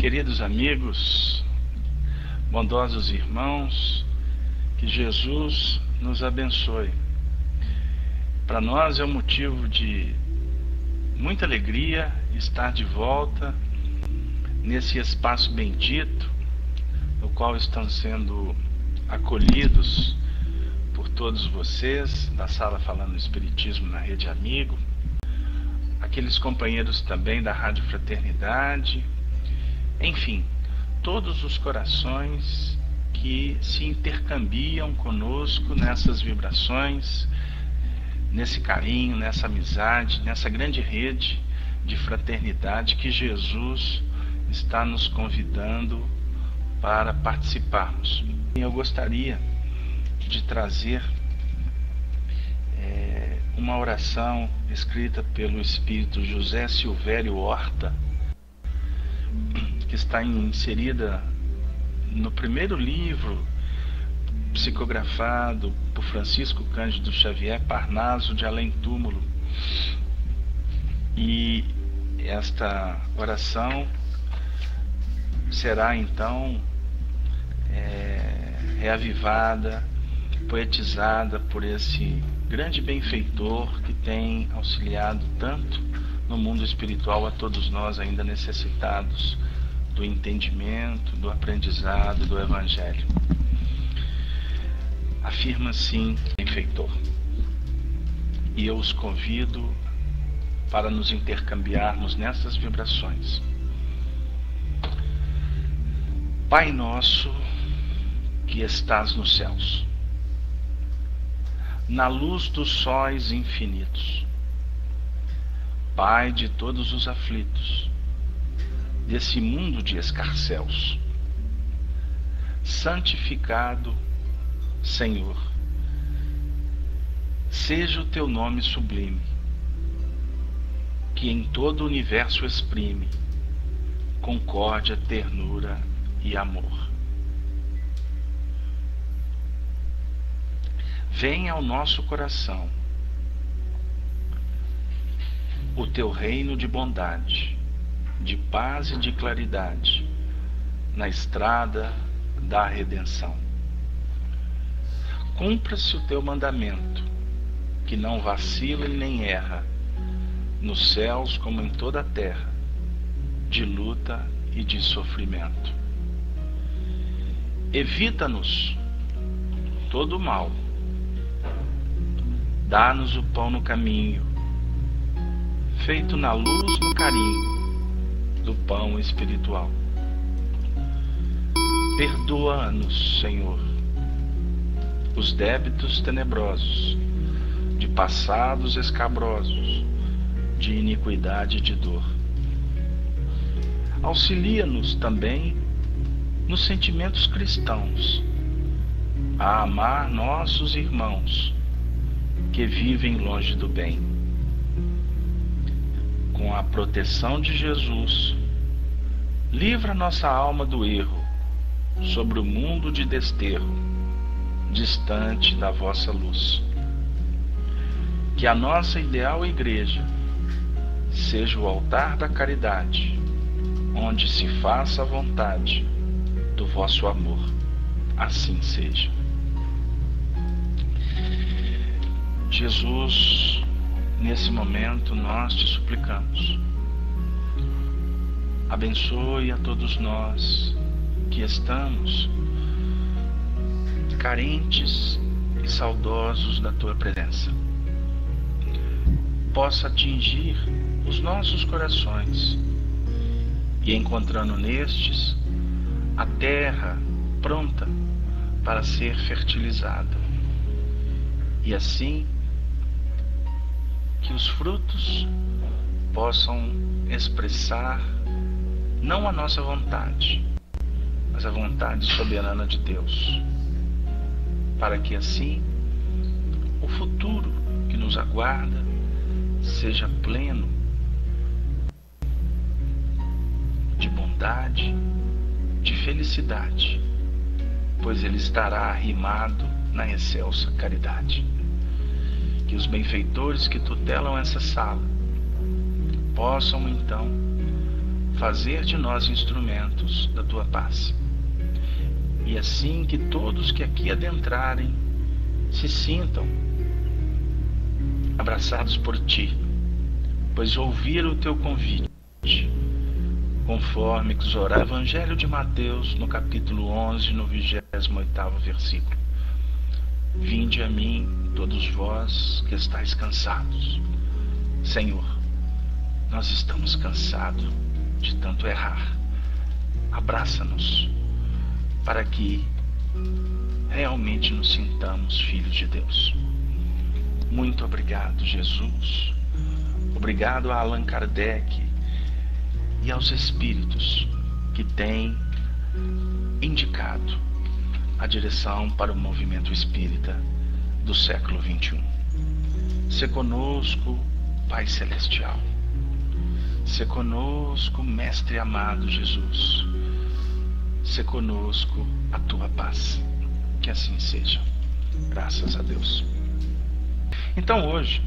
Queridos amigos, bondosos irmãos, que Jesus nos abençoe. Para nós é um motivo de muita alegria estar de volta nesse espaço bendito, no qual estão sendo acolhidos por todos vocês da Sala Falando Espiritismo na Rede Amigo, aqueles companheiros também da Rádio Fraternidade, enfim, todos os corações que se intercambiam conosco nessas vibrações, nesse carinho, nessa amizade, nessa grande rede de fraternidade que Jesus está nos convidando para participarmos. Eu gostaria de trazer uma oração escrita pelo Espírito José Silvério Horta, que está inserida no primeiro livro psicografado por Francisco Cândido Xavier, Parnaso de Além Túmulo. E esta oração será então reavivada, poetizada por esse grande benfeitor que tem auxiliado tanto no mundo espiritual a todos nós ainda necessitados do entendimento, do aprendizado, do Evangelho. Afirma assim o benfeitor. E eu os convido para nos intercambiarmos nessas vibrações. Pai nosso que estás nos céus, na luz dos sóis infinitos, Pai de todos os aflitos, desse mundo de escarcéus, santificado Senhor, seja o teu nome sublime, que em todo o universo exprime concórdia, ternura e amor. Venha ao nosso coração o teu reino de bondade, de paz e de claridade, na estrada da redenção. Cumpra-se o teu mandamento, que não vacila e nem erra, nos céus como em toda a terra, de luta e de sofrimento. Evita-nos todo o mal, dá-nos o pão no caminho, feito na luz, no carinho do pão espiritual. Perdoa-nos, Senhor, os débitos tenebrosos, de passados escabrosos, de iniquidade e de dor. Auxilia-nos também nos sentimentos cristãos, a amar nossos irmãos que vivem longe do bem. Com a proteção de Jesus, livra nossa alma do erro, sobre o mundo de desterro, distante da vossa luz. Que a nossa ideal igreja seja o altar da caridade, onde se faça a vontade do vosso amor. Assim seja. Jesus, nesse momento nós te suplicamos, abençoe a todos nós que estamos carentes e saudosos da tua presença. Possa atingir os nossos corações e, encontrando nestes a terra pronta para ser fertilizada, e assim que os frutos possam expressar não a nossa vontade, mas a vontade soberana de Deus, para que assim o futuro que nos aguarda seja pleno de bondade, de felicidade, pois ele estará arrimado na excelsa caridade. Que os benfeitores que tutelam essa sala possam então fazer de nós instrumentos da tua paz. E assim que todos que aqui adentrarem se sintam abraçados por ti, pois ouviram o teu convite, conforme exorá o Evangelho de Mateus, no capítulo 11, no 28º versículo. Vinde a mim, todos vós que estáis cansados. Senhor, nós estamos cansados de tanto errar. Abraça-nos para que realmente nos sintamos filhos de Deus. Muito obrigado, Jesus. Obrigado a Allan Kardec e aos espíritos que têm indicado a direção para o movimento espírita do século XXI. Se conosco, Pai Celestial. Se conosco, Mestre amado Jesus. Se conosco a tua paz. Que assim seja. Graças a Deus. Então hoje,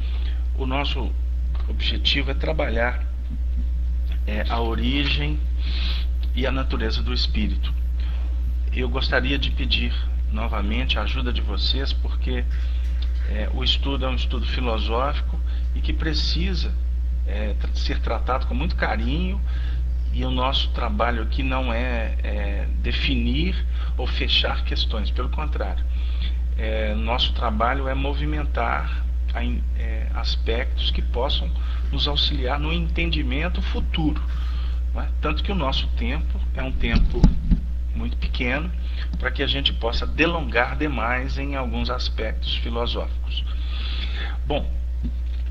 o nosso objetivo é trabalhar a origem e a natureza do espírito. Eu gostaria de pedir novamente a ajuda de vocês, porque o estudo é um estudo filosófico e que precisa ser tratado com muito carinho, e o nosso trabalho aqui não é definir ou fechar questões, pelo contrário, nosso trabalho é movimentar aspectos que possam nos auxiliar no entendimento futuro, não é? Tanto que o nosso tempo é um tempo muito pequeno para que a gente possa delongar demais em alguns aspectos filosóficos. Bom,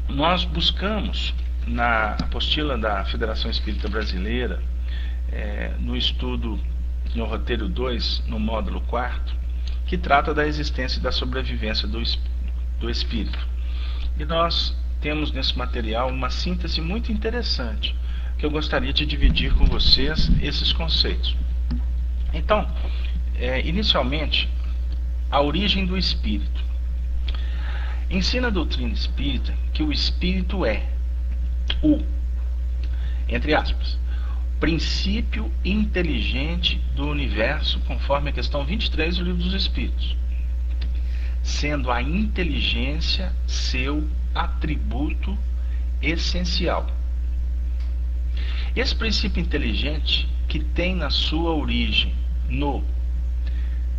nós buscamos na apostila da Federação Espírita Brasileira, no estudo, no roteiro 2, no módulo 4, que trata da existência e da sobrevivência do espírito. E nós temos nesse material uma síntese muito interessante, que eu gostaria de dividir com vocês esses conceitos. Então, inicialmente, a origem do espírito. Ensina a doutrina espírita que o espírito é entre aspas, princípio inteligente do universo, conforme a questão 23 do Livro dos Espíritos, sendo a inteligência seu atributo essencial. Esse princípio inteligente, que tem na sua origem no,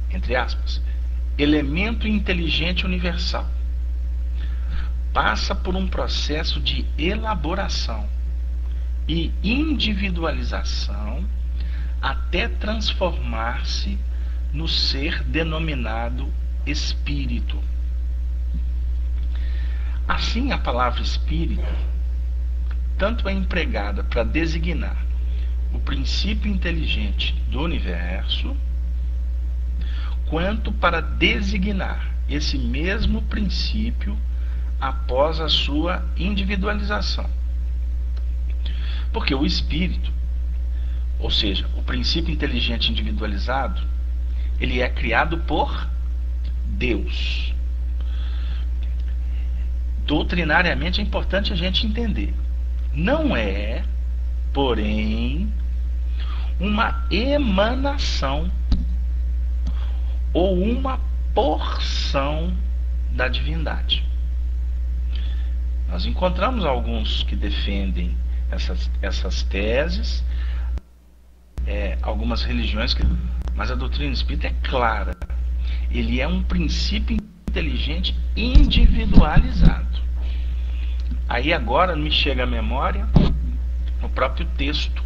entre aspas, elemento inteligente universal, passa por um processo de elaboração e individualização até transformar-se no ser denominado espírito. Assim, a palavra espírito tanto é empregada para designar o princípio inteligente do universo, quanto para designar esse mesmo princípio após a sua individualização. Porque o espírito, ou seja, o princípio inteligente individualizado, ele é criado por Deus. Doutrinariamente é importante a gente entender. Não é, porém, uma emanação ou uma porção da divindade. Nós encontramos alguns que defendem essas teses, algumas religiões, mas a doutrina espírita é clara. Ele é um princípio inteligente individualizado. Aí agora me chega à memória o próprio texto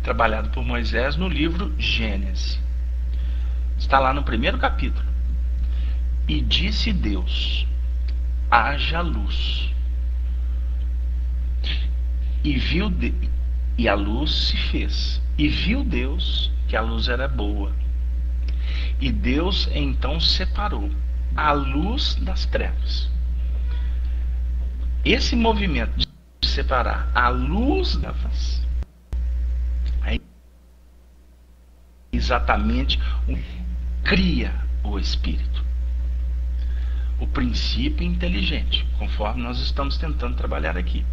trabalhado por Moisés no livro Gênesis. Está lá no primeiro capítulo. E disse Deus: haja luz. E a luz se fez. E viu Deus que a luz era boa. E Deus então separou a luz das trevas. Esse movimento de separar a luz das trevas é exatamente o que cria o espírito. O princípio inteligente, conforme nós estamos tentando trabalhar aqui.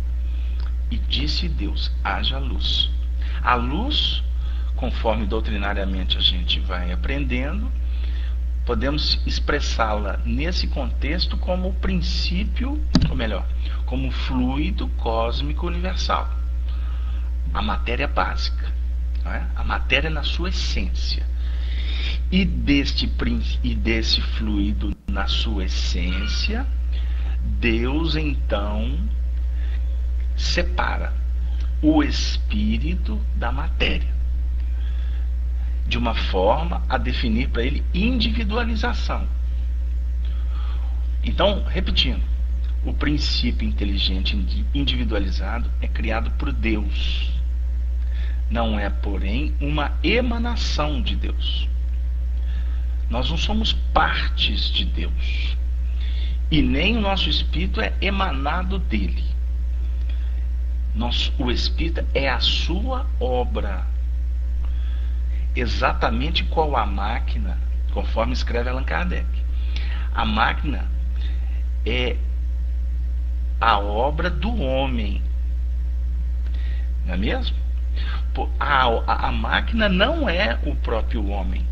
E disse Deus: haja luz. A luz, conforme doutrinariamente a gente vai aprendendo, podemos expressá-la nesse contexto como o princípio, ou melhor, como o fluido cósmico universal, a matéria básica, não é? A matéria na sua essência. E desse fluido na sua essência, Deus então separa o espírito da matéria, de uma forma a definir para ele individualização. Então, repetindo, o princípio inteligente individualizado é criado por Deus. Não é, porém, uma emanação de Deus. Nós não somos partes de Deus. E nem o nosso espírito é emanado dele. O espírito é a sua obra. Exatamente qual a máquina, conforme escreve Allan Kardec. A máquina é a obra do homem. Não é mesmo? A máquina não é o próprio homem.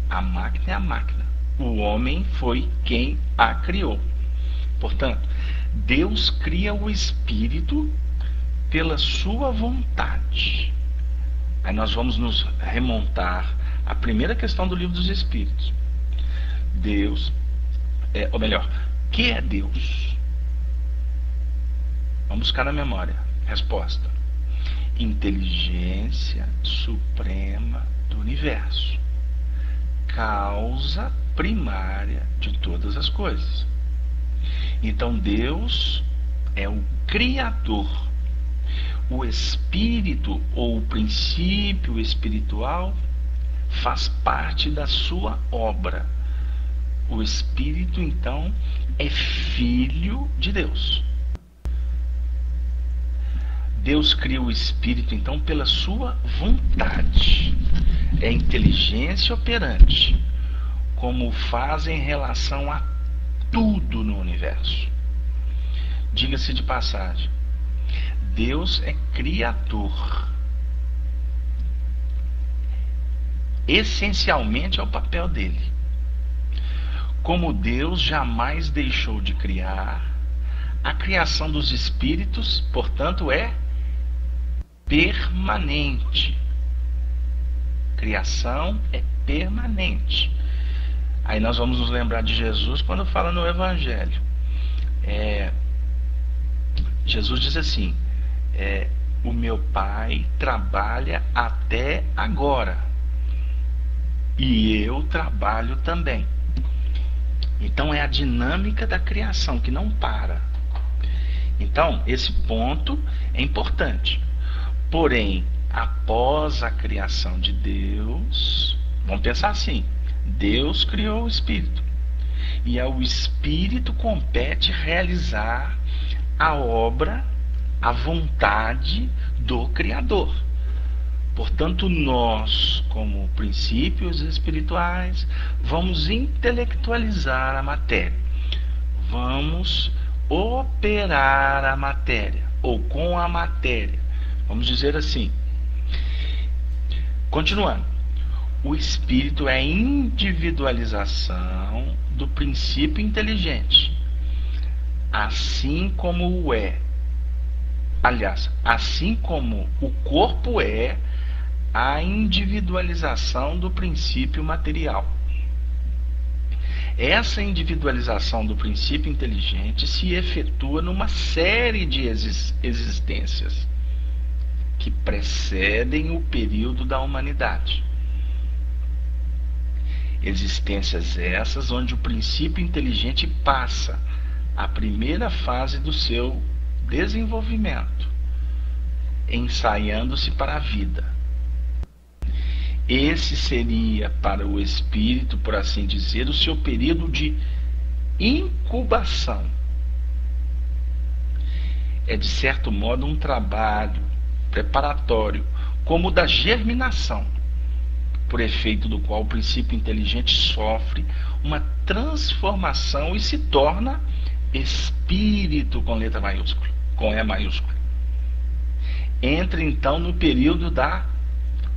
A máquina é a máquina. O homem foi quem a criou. Portanto, Deus cria o espírito pela sua vontade. Aí nós vamos nos remontar à primeira questão do Livro dos Espíritos. Deus, ou melhor, que é Deus? Vamos buscar na memória. Resposta: inteligência suprema do universo, causa primária de todas as coisas. Então Deus é o Criador. O espírito ou o princípio espiritual faz parte da sua obra. O espírito, então, é filho de Deus. Deus cria o espírito, então, pela sua vontade. É inteligência operante, como faz em relação a tudo no universo. Diga-se de passagem, Deus é criador. Essencialmente é o papel dele. Como Deus jamais deixou de criar, a criação dos espíritos, portanto, é permanente. Criação é permanente. Aí nós vamos nos lembrar de Jesus quando fala no Evangelho. Jesus diz assim: o meu Pai trabalha até agora e eu trabalho também. Então é a dinâmica da criação que não para. Então esse ponto é importante. Porém, após a criação de Deus, vamos pensar assim: Deus criou o espírito e ao espírito compete realizar a obra, a vontade do Criador. Portanto, nós, como princípios espirituais, vamos intelectualizar a matéria, vamos operar a matéria, ou com a matéria, vamos dizer assim. Continuando, o espírito é a individualização do princípio inteligente, assim como o é. Aliás, assim como o corpo é a individualização do princípio material. Essa individualização do princípio inteligente se efetua numa série de existências que precedem o período da humanidade. Existências essas onde o princípio inteligente passa a primeira fase do seu desenvolvimento, ensaiando-se para a vida. Esse seria para o espírito, por assim dizer, o seu período de incubação. É de certo modo um trabalho preparatório, como o da germinação, por efeito do qual o princípio inteligente sofre uma transformação e se torna espírito com letra maiúscula, com E maiúscula. entra então no período da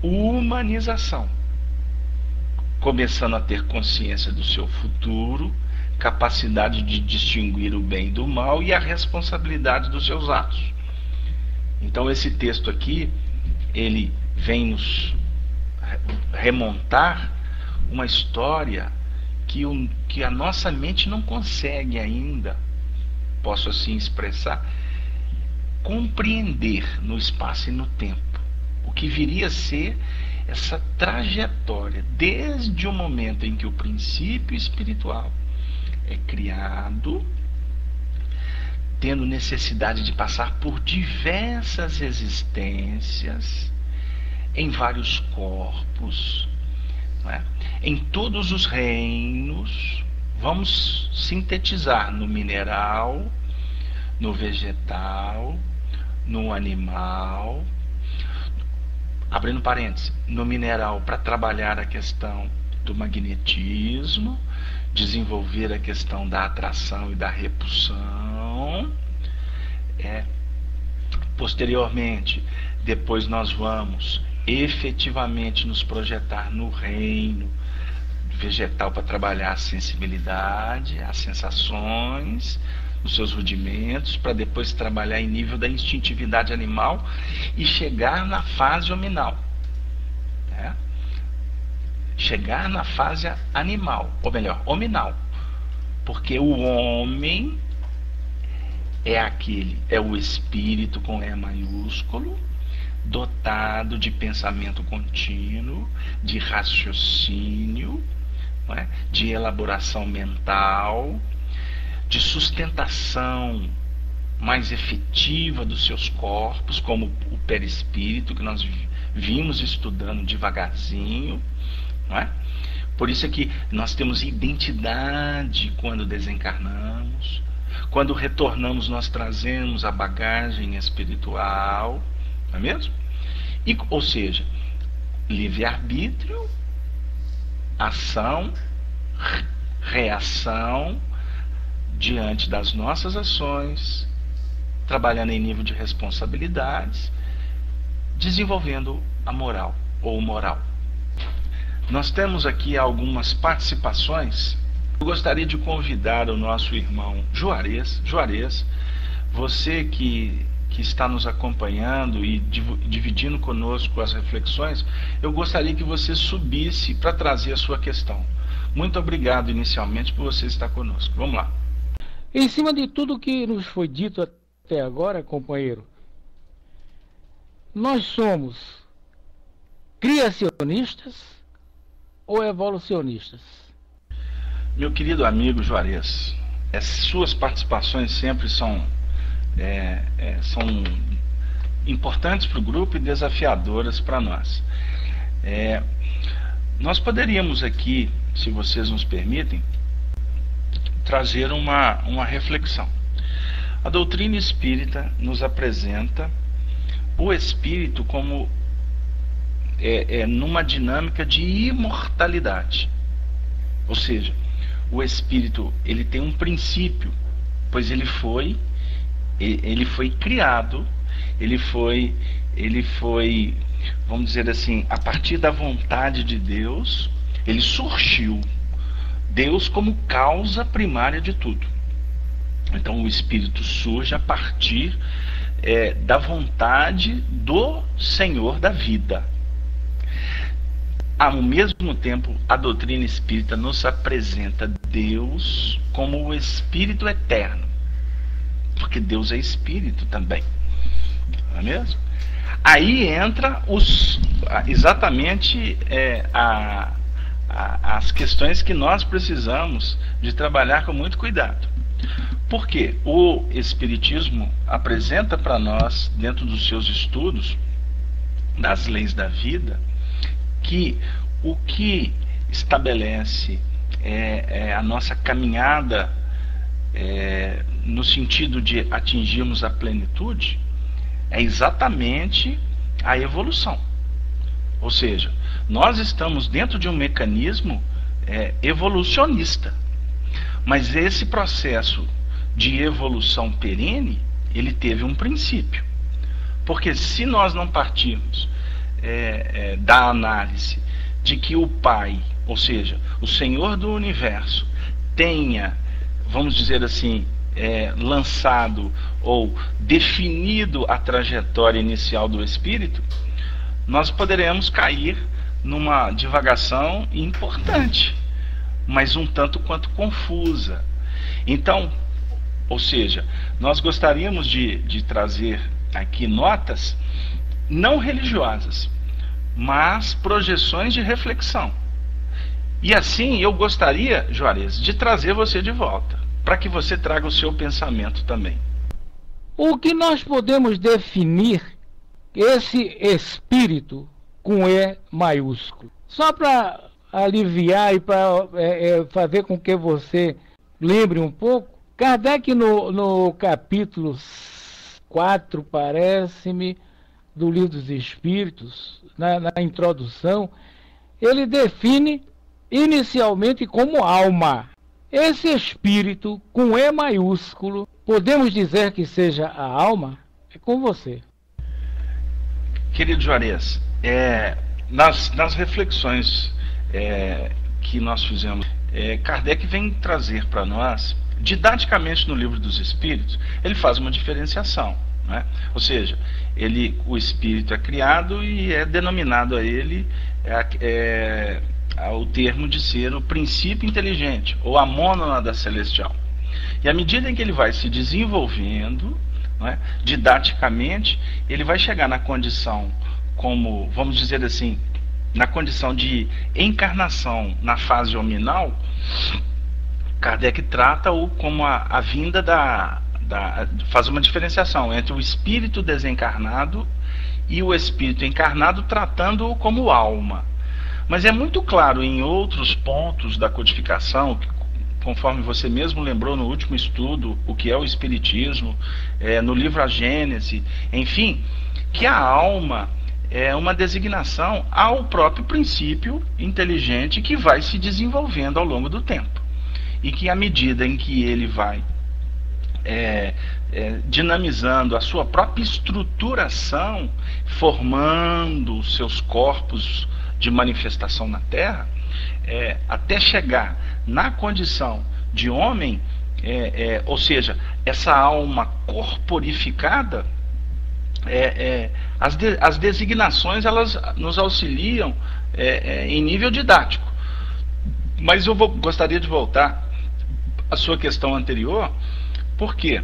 humanização, começando a ter consciência do seu futuro, capacidade de distinguir o bem do mal e a responsabilidade dos seus atos. Então esse texto aqui, ele vem nos remontar uma história que a nossa mente não consegue ainda, posso assim expressar, compreender no espaço e no tempo o que viria a ser essa trajetória desde o momento em que o princípio espiritual é criado, tendo necessidade de passar por diversas existências em vários corpos, não é? Em todos os reinos. Vamos sintetizar: no mineral, no vegetal, no animal, abrindo parênteses, no mineral para trabalhar a questão do magnetismo, desenvolver a questão da atração e da repulsão. Posteriormente, depois nós vamos efetivamente nos projetar no reino vegetal para trabalhar a sensibilidade, as sensações, os seus rudimentos, para depois trabalhar em nível da instintividade animal e chegar na fase hominal. Chegar na fase animal, ou melhor, hominal, porque o homem é o espírito com E maiúsculo, dotado de pensamento contínuo, de raciocínio, não é? De elaboração mental, de sustentação mais efetiva dos seus corpos, como o perispírito, que nós vimos estudando devagarzinho, não é? Por isso é que nós temos identidade quando desencarnamos. Quando retornamos, nós trazemos a bagagem espiritual, não é mesmo? Ou seja, livre-arbítrio, ação, reação diante das nossas ações, trabalhando em nível de responsabilidades, desenvolvendo a moral ou o moral. Nós temos aqui algumas participações. Eu gostaria de convidar o nosso irmão Juarez, você que está nos acompanhando e dividindo conosco as reflexões, eu gostaria que você subisse para trazer a sua questão. Muito obrigado inicialmente por você estar conosco. Vamos lá. Em cima de tudo que nos foi dito até agora, companheiro, nós somos criacionistas ou evolucionistas? Meu querido amigo Juarez, as suas participações sempre são importantes para o grupo e desafiadoras para nós. Nós poderíamos aqui, se vocês nos permitem, trazer uma reflexão. A doutrina espírita nos apresenta o espírito como numa dinâmica de imortalidade. Ou seja, o espírito, ele tem um princípio, pois ele foi criado, ele foi, vamos dizer assim, a partir da vontade de Deus, ele surgiu. Deus como causa primária de tudo. Então o espírito surge a partir da vontade do Senhor da vida. Ao mesmo tempo, a doutrina espírita nos apresenta Deus como o Espírito eterno, porque Deus é Espírito também, não é mesmo? Aí entra exatamente as questões que nós precisamos de trabalhar com muito cuidado. Porque o Espiritismo apresenta para nós, dentro dos seus estudos das leis da vida, que o que estabelece a nossa caminhada no sentido de atingirmos a plenitude é exatamente a evolução. Ou seja, nós estamos dentro de um mecanismo evolucionista, mas esse processo de evolução perene, ele teve um princípio. Porque se nós não partirmos da análise de que o Pai, ou seja, o Senhor do Universo, tenha, vamos dizer assim, lançado ou definido a trajetória inicial do Espírito, nós poderemos cair numa divagação importante, mas um tanto quanto confusa. Então, ou seja, nós gostaríamos de trazer aqui notas não religiosas, mas projeções de reflexão. E assim eu gostaria, Juarez, de trazer você de volta, para que você traga o seu pensamento também. O que nós podemos definir esse espírito com E maiúsculo? Só para aliviar e para fazer com que você lembre um pouco, Kardec no capítulo 4, parece-me, do Livro dos Espíritos, na introdução, ele define inicialmente como alma. Esse espírito com E maiúsculo, podemos dizer que seja a alma? É com você. Querido Juarez, nas reflexões que nós fizemos, Kardec vem trazer para nós, didaticamente no Livro dos Espíritos, ele faz uma diferenciação, né? Ou seja, o espírito é criado e é denominado a ele o termo de ser o princípio inteligente, ou a mônada celestial. E à medida em que ele vai se desenvolvendo, né, didaticamente, ele vai chegar na condição, como, vamos dizer assim, na condição de encarnação na fase hominal. Kardec trata-o como a vinda faz uma diferenciação entre o espírito desencarnado e o espírito encarnado, tratando-o como alma. Mas é muito claro em outros pontos da codificação, conforme você mesmo lembrou no último estudo, o que é o Espiritismo, no livro A Gênese, enfim, que a alma é uma designação ao próprio princípio inteligente que vai se desenvolvendo ao longo do tempo. E que à medida em que ele vai dinamizando a sua própria estruturação, formando seus corpos de manifestação na Terra, até chegar na condição de homem, ou seja, essa alma corporificada, as designações elas nos auxiliam em nível didático. Mas eu gostaria de voltar à sua questão anterior, porque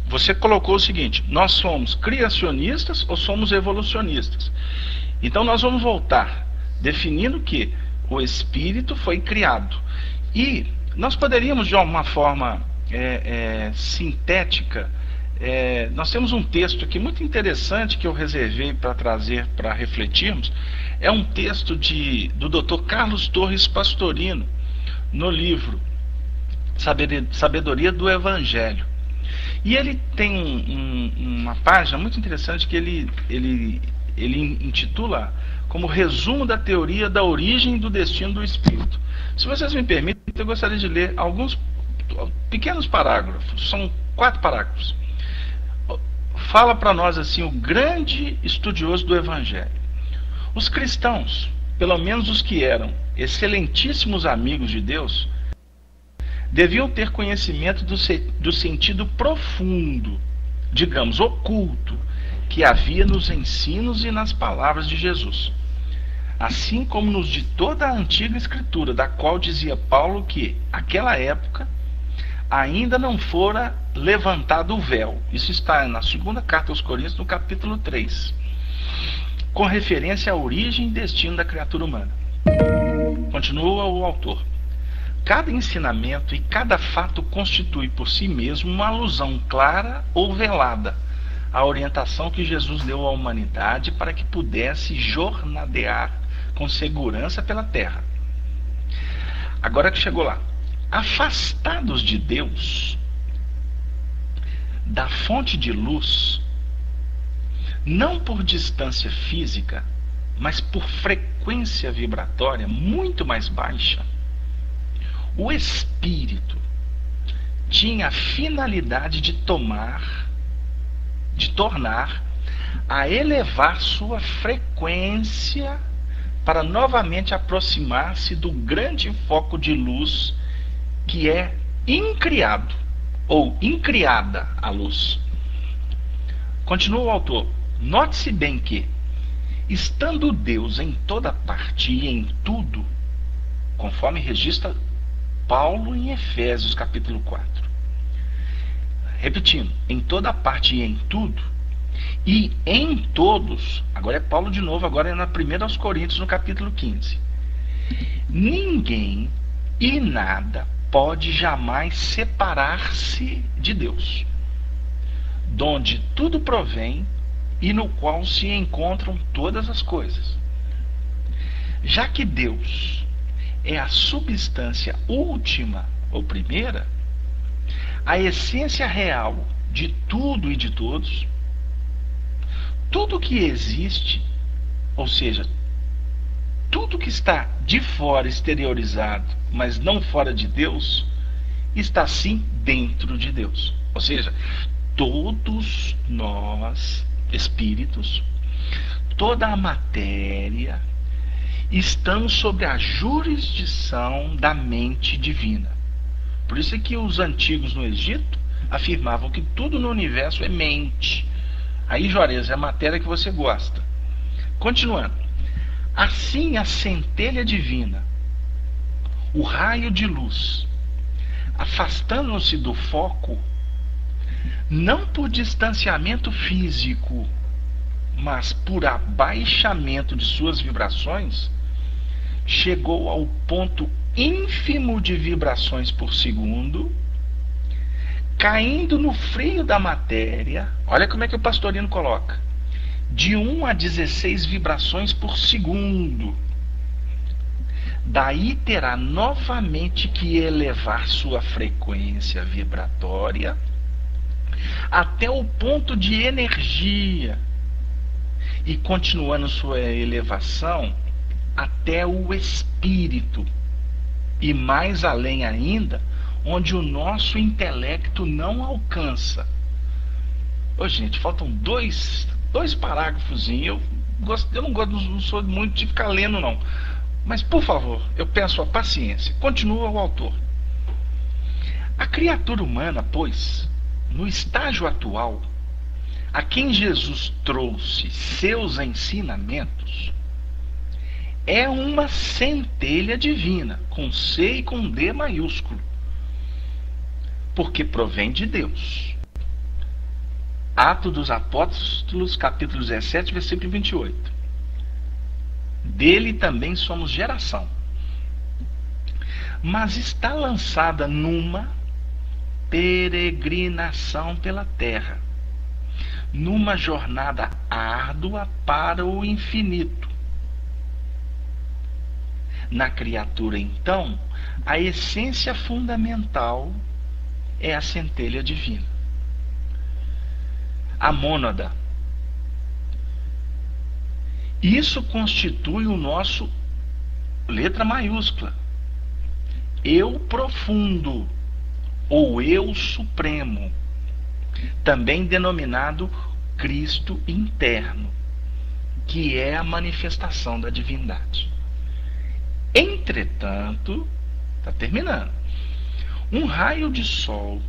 você colocou o seguinte: nós somos criacionistas ou somos evolucionistas? Então nós vamos voltar definindo que o espírito foi criado. E nós poderíamos, de uma forma sintética, nós temos um texto aqui muito interessante que eu reservei para trazer, para refletirmos. É um texto do Dr. Carlos Torres Pastorino, no livro Sabedoria do Evangelho. E ele tem uma página muito interessante que ele intitula como resumo da teoria da origem e do destino do espírito. Se vocês me permitem, eu gostaria de ler alguns pequenos parágrafos, são 4 parágrafos. Fala para nós assim o grande estudioso do Evangelho: os cristãos, pelo menos os que eram excelentíssimos amigos de Deus, deviam ter conhecimento do sentido profundo, digamos, oculto, que havia nos ensinos e nas palavras de Jesus, assim como nos de toda a antiga escritura, da qual dizia Paulo que, naquela época, ainda não fora levantado o véu. Isso está na segunda carta aos Coríntios, no capítulo 3, com referência à origem e destino da criatura humana. Continua o autor: cada ensinamento e cada fato constitui por si mesmo uma alusão clara ou velada à orientação que Jesus deu à humanidade para que pudesse jornadear com segurança pela terra. Agora que chegou lá: afastados de Deus, da fonte de luz, não por distância física, mas por frequência vibratória muito mais baixa, o espírito tinha a finalidade de tornar a elevar sua frequência para novamente aproximar-se do grande foco de luz que é incriado ou incriada a luz. Continua o autor. Note-se bem que, estando Deus em toda parte e em tudo, conforme registra Paulo em Efésios capítulo 4. Repetindo, em toda parte e em tudo, e em todos, agora é Paulo de novo, agora é na 1 aos Coríntios, no capítulo 15. Ninguém e nada pode jamais separar-se de Deus, donde tudo provém e no qual se encontram todas as coisas. Já que Deus é a substância última ou primeira, a essência real de tudo e de todos, tudo que existe, ou seja, tudo que está de fora exteriorizado, mas não fora de Deus, está sim dentro de Deus. Ou seja, todos nós, espíritos, toda a matéria, estamos sob a jurisdição da mente divina. Por isso é que os antigos no Egito afirmavam que tudo no universo é mente. Aí, Juarez, é a matéria que você gosta. Continuando. Assim, a centelha divina, o raio de luz, afastando-se do foco, não por distanciamento físico, mas por abaixamento de suas vibrações, chegou ao ponto ínfimo de vibrações por segundo, caindo no freio da matéria. Olha como é que o Pastorino coloca: de 1 a 16 vibrações por segundo. Daí terá novamente que elevar sua frequência vibratória até o ponto de energia, e continuando sua elevação até o espírito, e mais além ainda, onde o nosso intelecto não alcança. Ô, gente, faltam dois parágrafos. Eu não sou muito de ficar lendo, não. Mas, por favor, eu peço a paciência. Continua o autor. A criatura humana, pois, no estágio atual, a quem Jesus trouxe seus ensinamentos, é uma centelha divina, com C e com D maiúsculo, porque provém de Deus. Atos dos Apóstolos, capítulo 17, versículo 28. Dele também somos geração, mas está lançada numa peregrinação pela terra, numa jornada árdua para o infinito. Na criatura, então, a essência fundamental é a centelha divina, a mônada. Isso constitui o nosso, letra maiúscula, eu profundo, ou eu supremo, também denominado Cristo interno, que é a manifestação da divindade. Entretanto, está terminando, um raio de sol,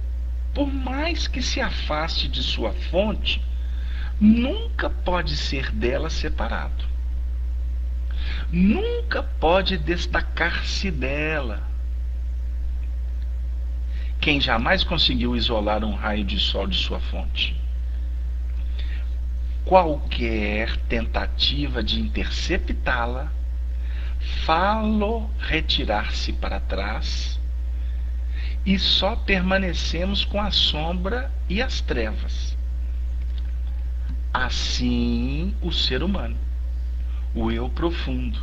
por mais que se afaste de sua fonte, nunca pode ser dela separado. Nunca pode destacar-se dela. Quem jamais conseguiu isolar um raio de sol de sua fonte? Qualquer tentativa de interceptá-la, fá-lo retirar-se para trás, e só permanecemos com a sombra e as trevas. Assim, o ser humano, o eu profundo,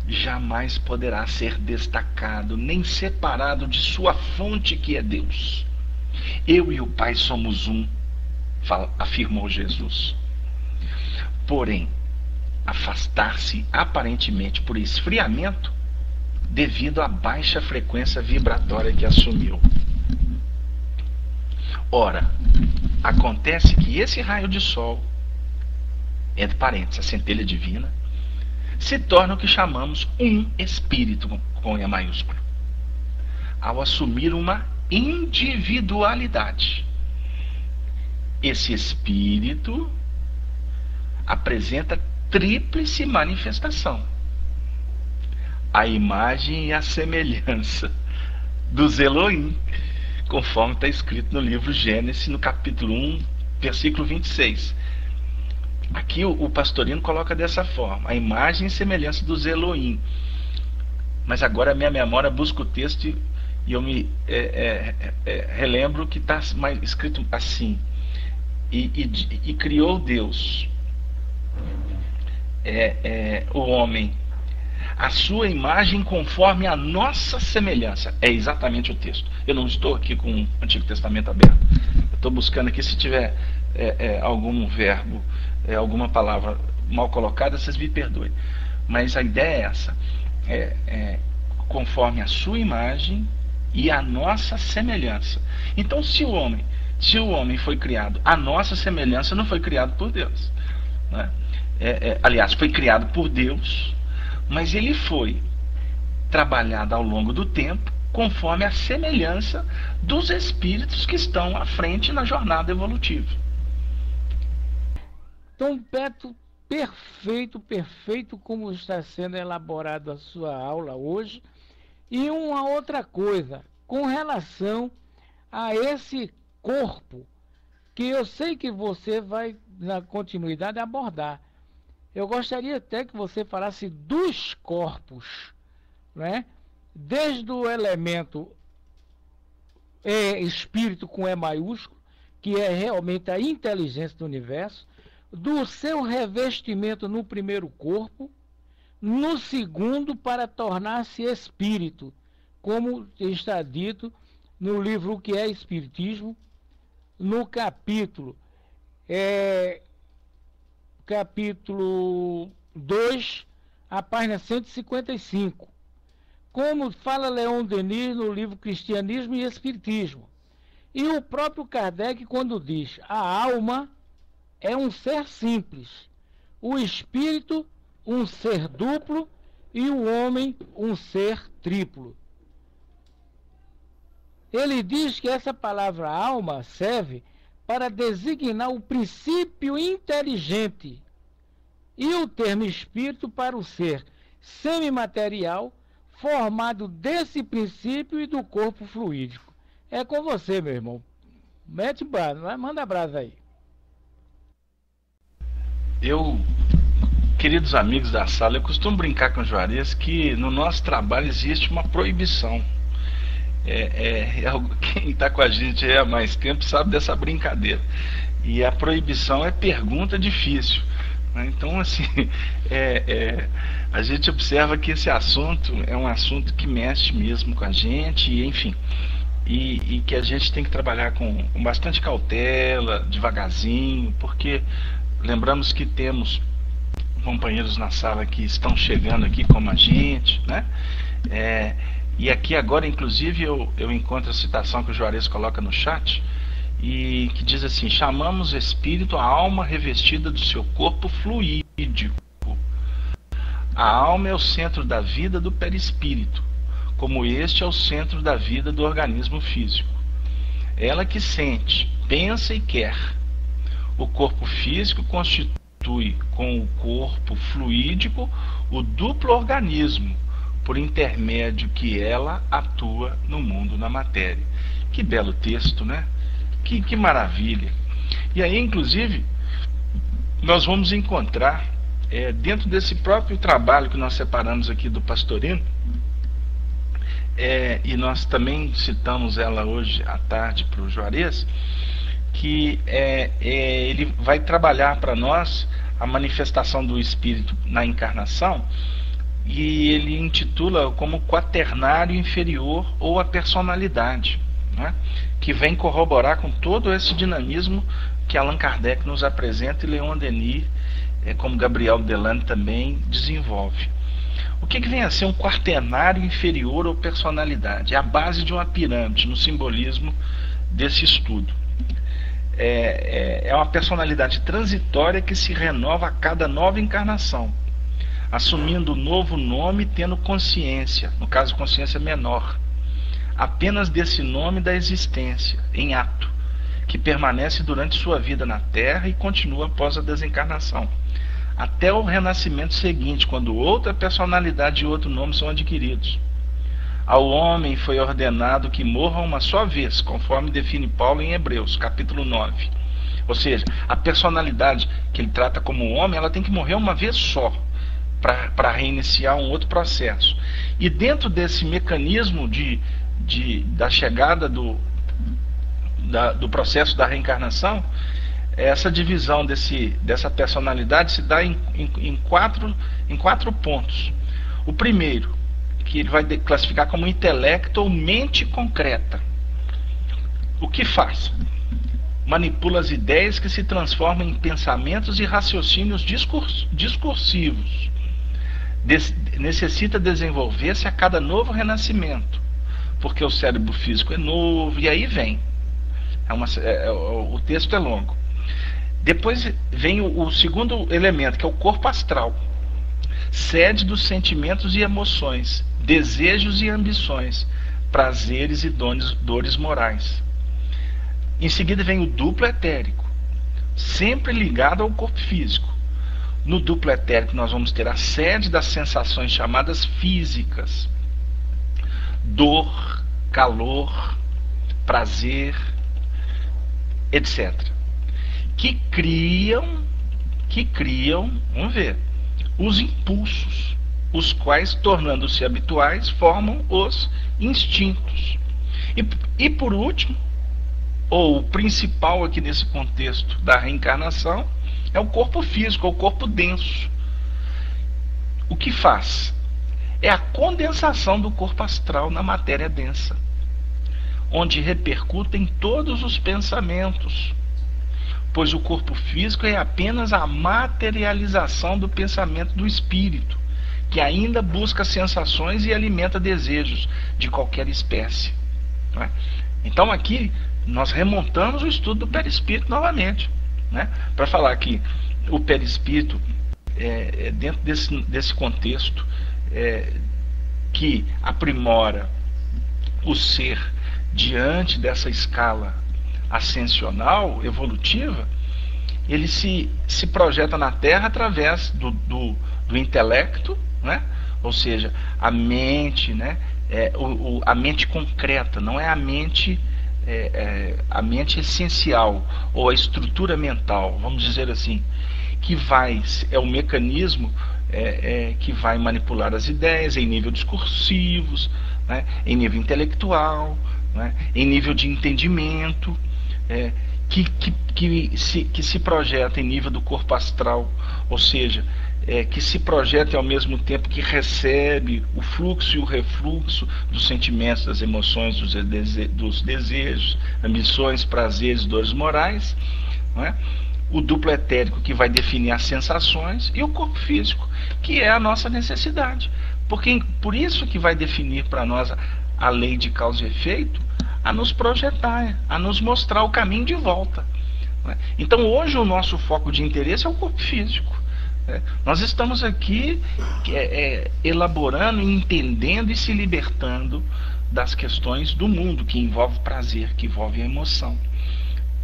jamais poderá ser destacado nem separado de sua fonte, que é Deus. Eu e o Pai somos um, afirmou Jesus. Porém, afastar-se aparentemente por esfriamento devido à baixa frequência vibratória que assumiu. Ora, acontece que esse raio de sol entre parênteses, a centelha divina, se torna o que chamamos um espírito com E maiúsculo, ao assumir uma individualidade. Esse espírito apresenta tríplice manifestação: a imagem e a semelhança dos Elohim, conforme está escrito no livro Gênesis, no capítulo 1, versículo 26. Aqui o Pastorino coloca dessa forma: a imagem e semelhança dos Elohim. Mas agora a minha memória busca o texto e eu me relembro que está escrito assim: e criou Deus o homem a sua imagem conforme a nossa semelhança. É exatamente o texto. Eu não estou aqui com o Antigo Testamento aberto. Eu estou buscando aqui, se tiver algum verbo, alguma palavra mal colocada, vocês me perdoem. Mas a ideia é essa. Conforme a sua imagem e a nossa semelhança. Então, se o homem foi criado à nossa semelhança, não foi criado por Deus, né? Aliás, foi criado por Deus, mas ele foi trabalhado ao longo do tempo conforme a semelhança dos espíritos que estão à frente na jornada evolutiva. Então, Beto, perfeito como está sendo elaborado a sua aula hoje. E uma outra coisa, com relação a esse corpo, que eu sei que você vai, na continuidade, abordar. Eu gostaria até que você falasse dos corpos, né? Desde o elemento espírito com E maiúsculo, que é realmente a inteligência do universo, do seu revestimento no primeiro corpo, no segundo para tornar-se espírito, como está dito no livro O que é Espiritismo, no capítulo 2, a página 155. Como fala Leon Denis no livro Cristianismo e Espiritismo. E o próprio Kardec, quando diz: a alma é um ser simples, o espírito um ser duplo e o homem um ser triplo. Ele diz que essa palavra alma serve para designar o princípio inteligente e o termo espírito para o ser semimaterial formado desse princípio e do corpo fluídico. É com você, meu irmão. Mete brasa, manda brasa aí. Queridos amigos da sala, eu costumo brincar com o Juarez que no nosso trabalho existe uma proibição. Quem está com a gente há mais tempo sabe dessa brincadeira. E a proibição é pergunta difícil, né? Então, assim, a gente observa que esse assunto é um assunto que mexe mesmo com a gente, e, enfim, e que a gente tem que trabalhar com bastante cautela, devagarzinho, porque lembramos que temos companheiros na sala que estão chegando aqui como a gente, né? E aqui agora, inclusive, eu encontro a citação que o Juarez coloca no chat, e que diz assim: chamamos espírito a alma revestida do seu corpo fluídico. A alma é o centro da vida do perispírito, como este é o centro da vida do organismo físico. Ela que sente, pensa e quer. O corpo físico constitui com o corpo fluídico o duplo organismo, por intermédio que ela atua no mundo na matéria. Que belo texto, né? Que maravilha. E aí, inclusive, nós vamos encontrar, dentro desse próprio trabalho que nós separamos aqui do Pastorino, e nós também citamos ela hoje à tarde para o Juarez, que ele vai trabalhar para nós a manifestação do Espírito na encarnação, e ele intitula como quaternário inferior ou a personalidade, né? Que vem corroborar com todo esse dinamismo que Allan Kardec nos apresenta e Leon Denis, como Gabriel Delane também desenvolve. O que vem a ser um quaternário inferior ou personalidade? É a base de uma pirâmide no simbolismo desse estudo. é uma personalidade transitória que se renova a cada nova encarnação, assumindo um novo nome, tendo consciência, no caso consciência menor, apenas desse nome da existência, em ato, que permanece durante sua vida na Terra e continua após a desencarnação, até o renascimento seguinte, quando outra personalidade e outro nome são adquiridos. Ao homem foi ordenado que morra uma só vez, conforme define Paulo em Hebreus, capítulo 9. Ou seja, a personalidade que ele trata como homem, ela tem que morrer uma vez só, para reiniciar um outro processo. E dentro desse mecanismo da chegada do processo da reencarnação, essa divisão dessa personalidade se dá em quatro pontos. O primeiro, que ele vai classificar como intelecto ou mente concreta. O que faz? Manipula as ideias que se transformam em pensamentos e raciocínios discursivos. Necessita desenvolver-se a cada novo renascimento, porque o cérebro físico é novo, e aí vem. O texto é longo. Depois vem o segundo elemento, que é o corpo astral, sede dos sentimentos e emoções, desejos e ambições, prazeres e dores morais. Em seguida vem o duplo etérico, sempre ligado ao corpo físico. No duplo etérico nós vamos ter a sede das sensações chamadas físicas: dor, calor, prazer, etc. Que criam, vamos ver, os impulsos, os quais, tornando-se habituais, formam os instintos. E por último, ou o principal aqui nesse contexto da reencarnação, é o corpo físico, é o corpo denso. O que faz? É a condensação do corpo astral na matéria densa, onde repercutem todos os pensamentos, pois o corpo físico é apenas a materialização do pensamento do espírito, que ainda busca sensações e alimenta desejos de qualquer espécie. Não é? Então aqui nós remontamos o estudo do perispírito novamente, né? Para falar que o perispírito, dentro desse contexto, que aprimora o ser diante dessa escala ascensional, evolutiva, ele se projeta na Terra através do intelecto, né? Ou seja, a mente, né? A mente concreta, não é a mente essencial, ou a estrutura mental, vamos dizer assim, que é o mecanismo que vai manipular as ideias em nível discursivos, né? Em nível intelectual, né? Em nível de entendimento, que se projeta em nível do corpo astral, ou seja, que se projeta ao mesmo tempo que recebe o fluxo e o refluxo dos sentimentos, das emoções, dos desejos, ambições, prazeres, dores morais, não é? O duplo etérico, que vai definir as sensações, e o corpo físico, que é a nossa necessidade, porque por isso que vai definir para nós a lei de causa e efeito, a nos projetar, a nos mostrar o caminho de volta, não é? Então hoje o nosso foco de interesse é o corpo físico. Nós estamos aqui elaborando, entendendo e se libertando das questões do mundo, que envolve prazer, que envolve emoção.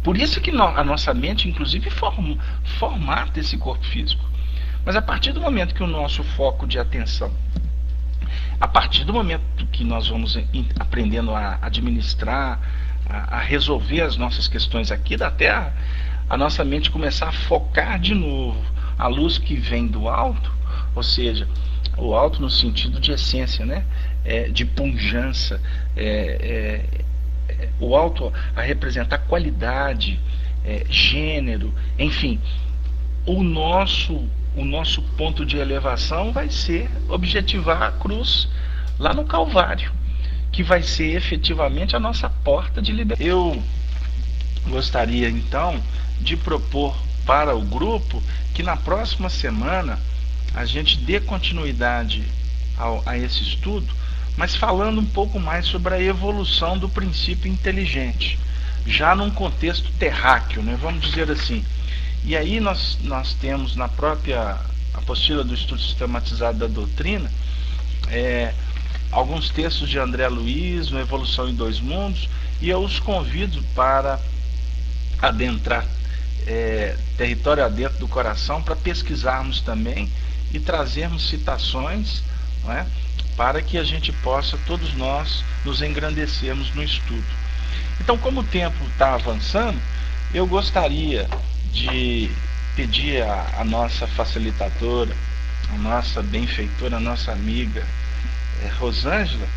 Por isso que a nossa mente, inclusive, formata esse corpo físico. Mas a partir do momento que o nosso foco de atenção, a partir do momento que nós vamos aprendendo a administrar, a resolver as nossas questões aqui da Terra, a nossa mente começar a focar de novo a luz que vem do alto, ou seja, o alto no sentido de essência, né? De pujança, o alto a representar qualidade, gênero, enfim. O nosso ponto de elevação vai ser objetivar a cruz lá no Calvário, que vai ser efetivamente a nossa porta de liberdade. Eu gostaria então de propor para o grupo que na próxima semana a gente dê continuidade a esse estudo, mas falando um pouco mais sobre a evolução do princípio inteligente, já num contexto terráqueo, né, vamos dizer assim. E aí nós temos na própria apostila do Estudo Sistematizado da Doutrina, alguns textos de André Luiz, no Evolução em Dois Mundos, e eu os convido para adentrar território adentro do coração, para pesquisarmos também e trazermos citações, não é? Para que a gente possa, todos nós, nos engrandecermos no estudo. Então, como o tempo está avançando, eu gostaria de pedir a nossa facilitadora, a nossa benfeitora, a nossa amiga Rosângela,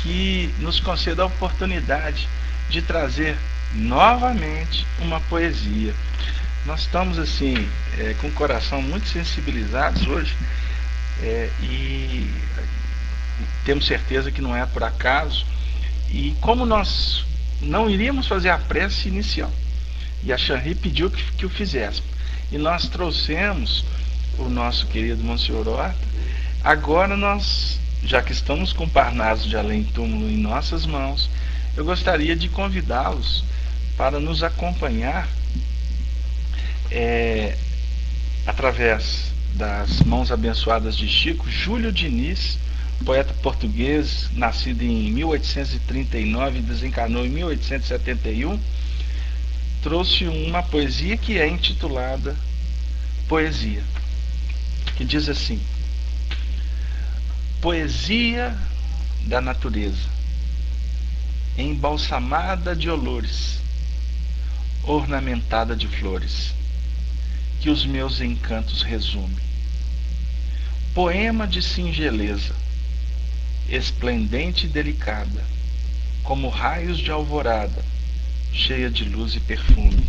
que nos conceda a oportunidade de trazer novamente uma poesia. Nós estamos assim, com o coração muito sensibilizados hoje, e temos certeza que não é por acaso. E como nós não iríamos fazer a prece inicial, e a Chanry pediu que o fizéssemos, e nós trouxemos o nosso querido Monsenhor Horta, agora nós, já que estamos com o Parnaso de Além Túmulo em nossas mãos, eu gostaria de convidá-los para nos acompanhar através das mãos abençoadas de Chico. Júlio Diniz, poeta português, nascido em 1839 e desencarnou em 1871, trouxe uma poesia que é intitulada Poesia, que diz assim: poesia da natureza, embalsamada de olores, ornamentada de flores, que os meus encantos resume. Poema de singeleza, esplendente e delicada, como raios de alvorada, cheia de luz e perfume.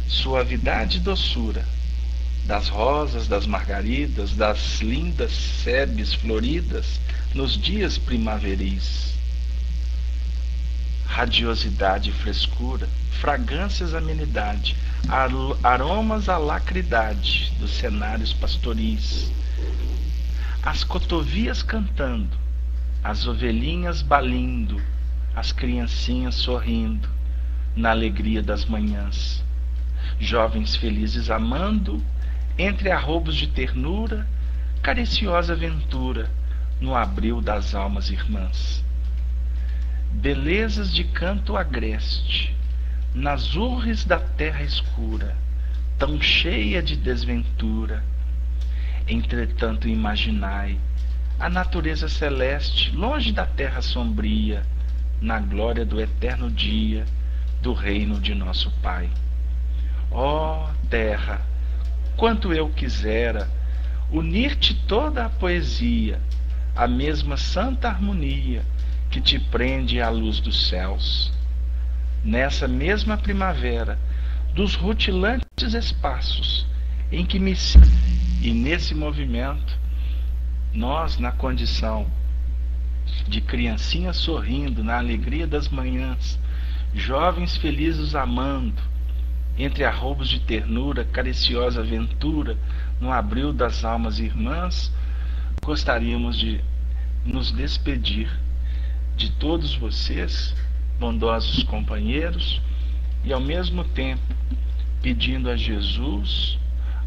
Suavidade e doçura, das rosas, das margaridas, das lindas sebes floridas nos dias primaveris. Radiosidade e frescura, fragrâncias, amenidade, aromas, alacridade dos cenários pastoris. As cotovias cantando, as ovelhinhas balindo, as criancinhas sorrindo, na alegria das manhãs. Jovens felizes amando, entre arrobos de ternura, cariciosa ventura, no abril das almas irmãs. Belezas de canto agreste, nas urres da terra escura, tão cheia de desventura. Entretanto imaginai a natureza celeste, longe da terra sombria, na glória do eterno dia, do reino de nosso Pai. Ó terra, quanto eu quisera unir-te toda a poesia, a mesma santa harmonia que te prende à luz dos céus. Nessa mesma primavera, dos rutilantes espaços em que me sinto, e nesse movimento, nós, na condição de criancinhas sorrindo na alegria das manhãs, jovens felizes amando, entre arrobos de ternura, cariciosa aventura, no abril das almas irmãs, gostaríamos de nos despedir de todos vocês, bondosos companheiros, e ao mesmo tempo pedindo a Jesus,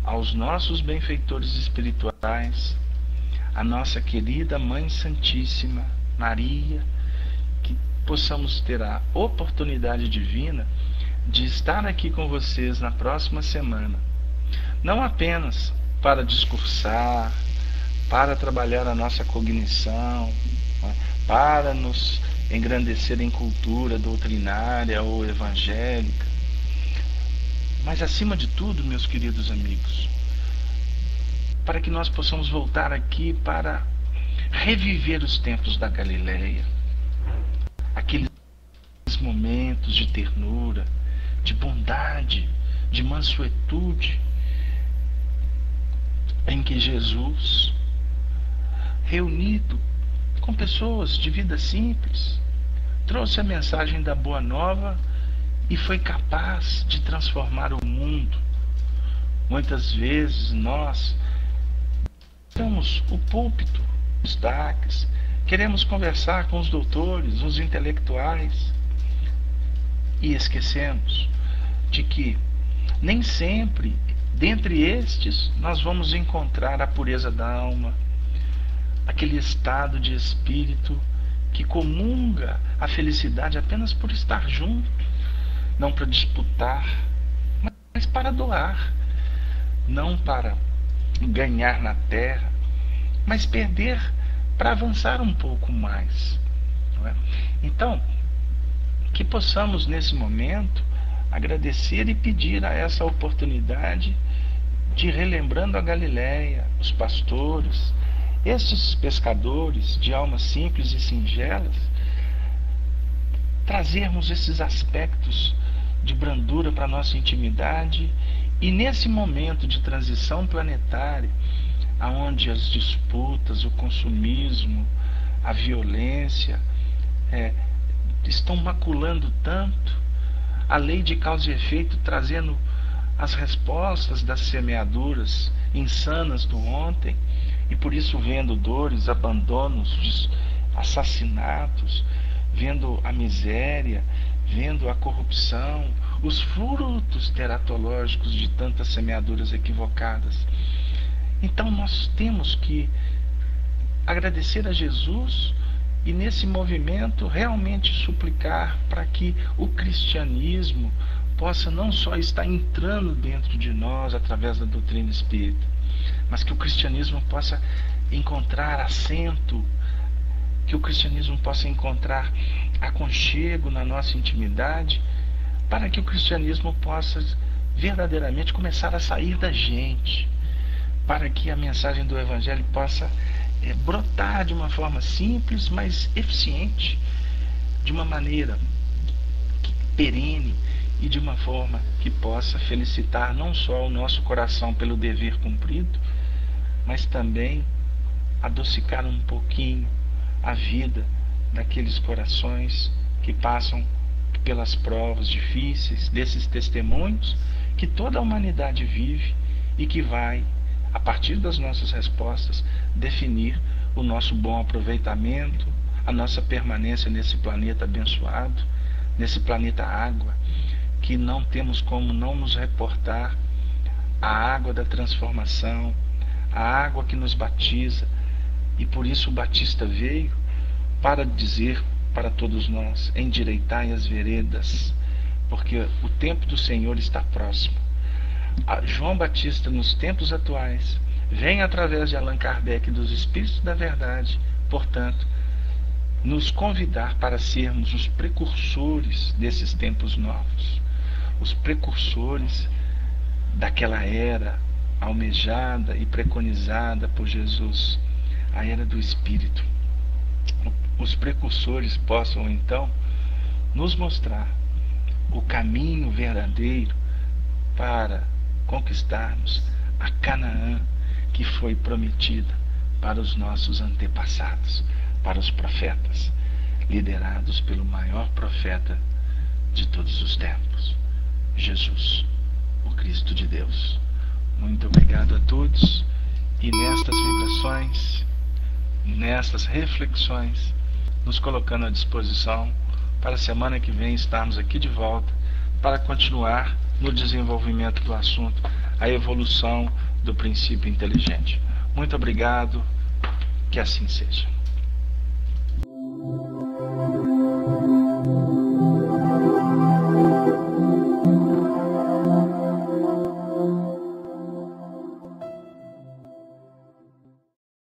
aos nossos benfeitores espirituais, a nossa querida Mãe Santíssima Maria, que possamos ter a oportunidade divina de estar aqui com vocês na próxima semana, não apenas para discursar, para trabalhar a nossa cognição, para nos engrandecer em cultura doutrinária ou evangélica, mas acima de tudo, meus queridos amigos, para que nós possamos voltar aqui para reviver os tempos da Galileia, aqueles momentos de ternura, de bondade, de mansuetude, em que Jesus, reunido com pessoas de vida simples, trouxe a mensagem da Boa Nova e foi capaz de transformar o mundo. Muitas vezes nós temos o púlpito, os destaques, queremos conversar com os doutores, os intelectuais, E esquecemos de que nem sempre, dentre estes, nós vamos encontrar a pureza da alma, aquele estado de espírito que comunga a felicidade apenas por estar junto, não para disputar, mas para doar, não para ganhar na terra, mas perder para avançar um pouco mais. Não é? Então, que possamos nesse momento agradecer e pedir a essa oportunidade de, relembrando a Galileia, os pastores, estes pescadores de almas simples e singelas, trazermos esses aspectos de brandura para a nossa intimidade, e nesse momento de transição planetária, aonde as disputas, o consumismo, a violência estão maculando tanto, a lei de causa e efeito trazendo as respostas das semeaduras insanas do ontem, e por isso vendo dores, abandonos, assassinatos, vendo a miséria, vendo a corrupção, os frutos teratológicos de tantas semeaduras equivocadas. Então nós temos que agradecer a Jesus e nesse movimento realmente suplicar para que o cristianismo possa não só estar entrando dentro de nós através da doutrina espírita, mas que o cristianismo possa encontrar assento, que o cristianismo possa encontrar aconchego na nossa intimidade, para que o cristianismo possa verdadeiramente começar a sair da gente, para que a mensagem do Evangelho possa brotar de uma forma simples, mas eficiente, de uma maneira perene e de uma forma que possa felicitar não só o nosso coração pelo dever cumprido, mas também adocicar um pouquinho a vida daqueles corações que passam pelas provas difíceis, desses testemunhos que toda a humanidade vive e que vai, a partir das nossas respostas, definir o nosso bom aproveitamento, a nossa permanência nesse planeta abençoado, nesse planeta água, que não temos como não nos reportar a água da transformação, a água que nos batiza, e por isso o Batista veio para dizer para todos nós: endireitai as veredas, porque o tempo do Senhor está próximo. João Batista, nos tempos atuais, vem através de Allan Kardec e dos Espíritos da Verdade, portanto, nos convidar para sermos os precursores desses tempos novos, os precursores daquela era almejada e preconizada por Jesus, a era do Espírito. Os precursores possam então nos mostrar o caminho verdadeiro para conquistarmos a Canaã que foi prometida para os nossos antepassados, para os profetas, liderados pelo maior profeta de todos os tempos, Jesus, o Cristo de Deus. Muito obrigado a todos, e nestas vibrações, nestas reflexões, nos colocando à disposição para a semana que vem estarmos aqui de volta para continuar no desenvolvimento do assunto, a evolução do princípio inteligente. Muito obrigado, que assim seja.